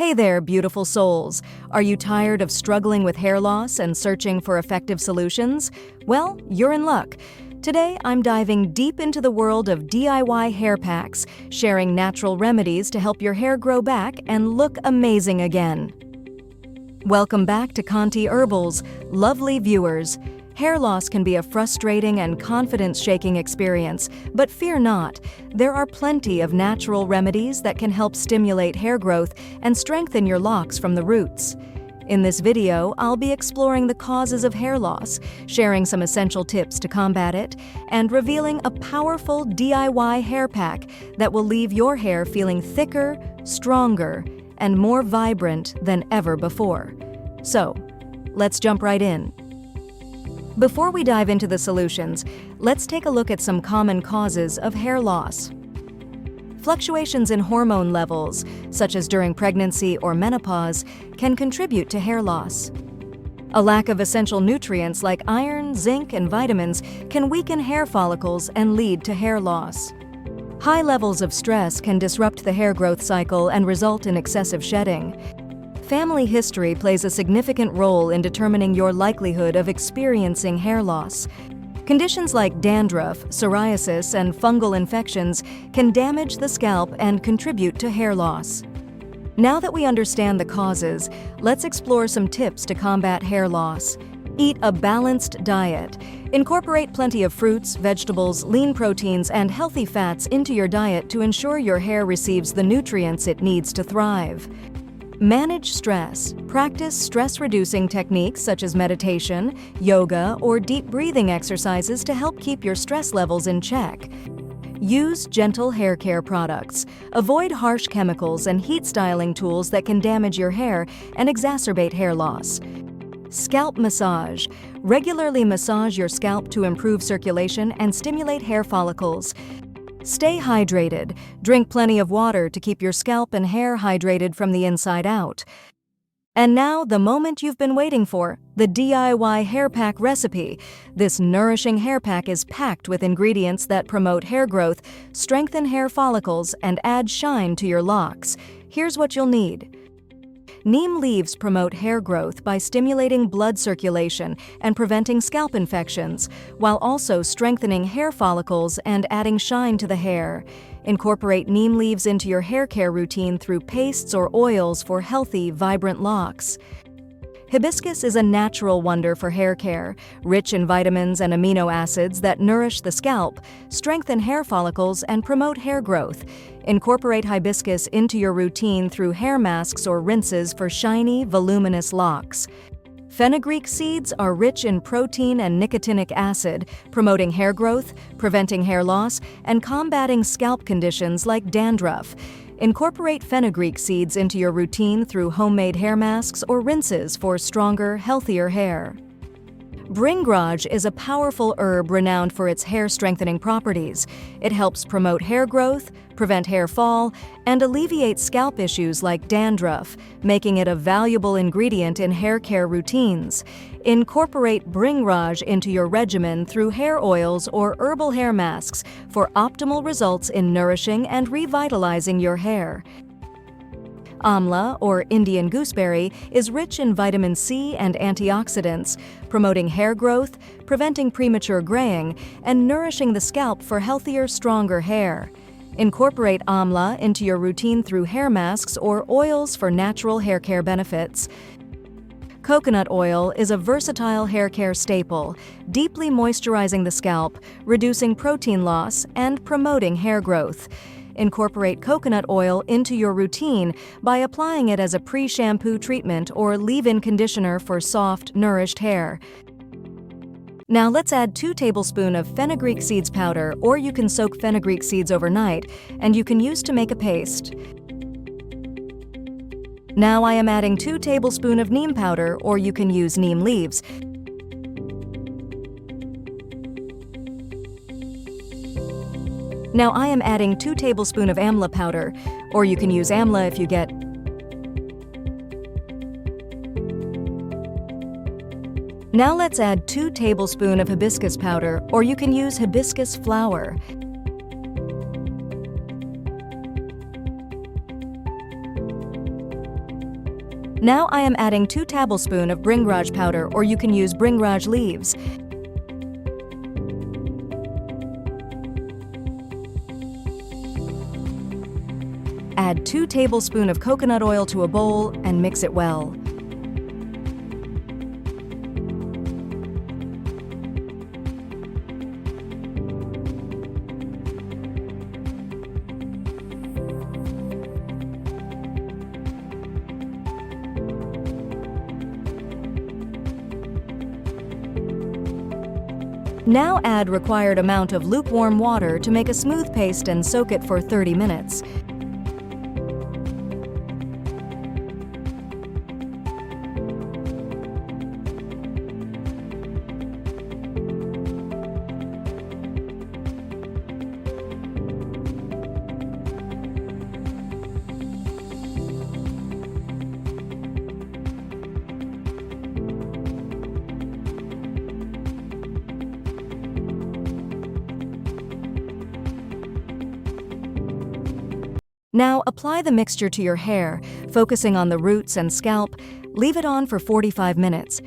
Hey there, beautiful souls. Are you tired of struggling with hair loss and searching for effective solutions? Well, you're in luck. Today, I'm diving deep into the world of DIY hair packs, sharing natural remedies to help your hair grow back and look amazing again. Welcome back to Conti Herbals, lovely viewers. Hair loss can be a frustrating and confidence-shaking experience, but fear not. There are plenty of natural remedies that can help stimulate hair growth and strengthen your locks from the roots. In this video, I'll be exploring the causes of hair loss, sharing some essential tips to combat it, and revealing a powerful DIY hair pack that will leave your hair feeling thicker, stronger, and more vibrant than ever before. So, let's jump right in. Before we dive into the solutions, let's take a look at some common causes of hair loss. Fluctuations in hormone levels, such as during pregnancy or menopause, can contribute to hair loss. A lack of essential nutrients like iron, zinc, and vitamins can weaken hair follicles and lead to hair loss. High levels of stress can disrupt the hair growth cycle and result in excessive shedding. Family history plays a significant role in determining your likelihood of experiencing hair loss. Conditions like dandruff, psoriasis, and fungal infections can damage the scalp and contribute to hair loss. Now that we understand the causes, let's explore some tips to combat hair loss. Eat a balanced diet. Incorporate plenty of fruits, vegetables, lean proteins, and healthy fats into your diet to ensure your hair receives the nutrients it needs to thrive. Manage stress. Practice stress-reducing techniques such as meditation, yoga, or deep breathing exercises to help keep your stress levels in check. Use gentle hair care products. Avoid harsh chemicals and heat styling tools that can damage your hair and exacerbate hair loss. Scalp massage. Regularly massage your scalp to improve circulation and stimulate hair follicles. Stay hydrated. Drink plenty of water to keep your scalp and hair hydrated from the inside out. And now, the moment you've been waiting for, the DIY hair pack recipe. This nourishing hair pack is packed with ingredients that promote hair growth, strengthen hair follicles, and add shine to your locks. Here's what you'll need. Neem leaves promote hair growth by stimulating blood circulation and preventing scalp infections, while also strengthening hair follicles and adding shine to the hair. Incorporate neem leaves into your hair care routine through pastes or oils for healthy, vibrant locks. Hibiscus is a natural wonder for hair care, rich in vitamins and amino acids that nourish the scalp, strengthen hair follicles, and promote hair growth. Incorporate hibiscus into your routine through hair masks or rinses for shiny, voluminous locks. Fenugreek seeds are rich in protein and nicotinic acid, promoting hair growth, preventing hair loss, and combating scalp conditions like dandruff. Incorporate fenugreek seeds into your routine through homemade hair masks or rinses for stronger, healthier hair. Bringraj is a powerful herb renowned for its hair-strengthening properties. It helps promote hair growth, prevent hair fall, and alleviate scalp issues like dandruff, making it a valuable ingredient in hair care routines. Incorporate Bringraj into your regimen through hair oils or herbal hair masks for optimal results in nourishing and revitalizing your hair. Amla, or Indian gooseberry, is rich in vitamin C and antioxidants, promoting hair growth, preventing premature graying, and nourishing the scalp for healthier, stronger hair. Incorporate amla into your routine through hair masks or oils for natural hair care benefits. Coconut oil is a versatile hair care staple, deeply moisturizing the scalp, reducing protein loss, and promoting hair growth. Incorporate coconut oil into your routine by applying it as a pre-shampoo treatment or leave-in conditioner for soft, nourished hair. Now let's add 2 tablespoons of fenugreek seeds powder, or you can soak fenugreek seeds overnight, and you can use to make a paste. Now I am adding 2 tablespoons of neem powder, or you can use neem leaves. Now I am adding 2 tablespoons of amla powder, or you can use amla if you get. Now let's add 2 tablespoons of hibiscus powder, or you can use hibiscus flower. Now I am adding 2 tablespoons of bringraj powder, or you can use bringraj leaves. Add 2 tablespoons of coconut oil to a bowl and mix it well. Now add required amount of lukewarm water to make a smooth paste and soak it for 30 minutes. Now apply the mixture to your hair, focusing on the roots and scalp. Leave it on for 45 minutes.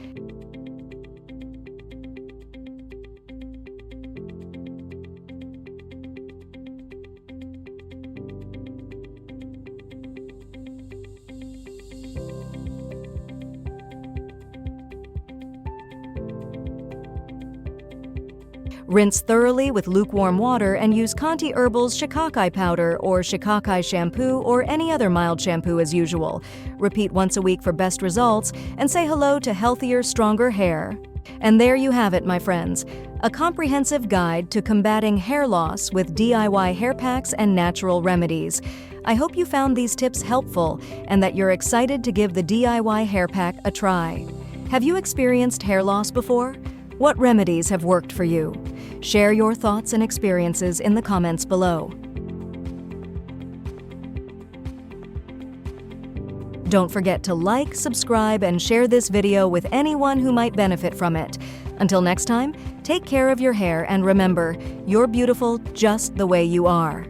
Rinse thoroughly with lukewarm water and use Conti Herbal's shikakai powder or shikakai shampoo or any other mild shampoo as usual. Repeat once a week for best results and say hello to healthier, stronger hair. And there you have it, my friends. A comprehensive guide to combating hair loss with DIY hair packs and natural remedies. I hope you found these tips helpful and that you're excited to give the DIY hair pack a try. Have you experienced hair loss before? What remedies have worked for you? Share your thoughts and experiences in the comments below. Don't forget to like, subscribe, and share this video with anyone who might benefit from it. Until next time, take care of your hair and remember, you're beautiful just the way you are.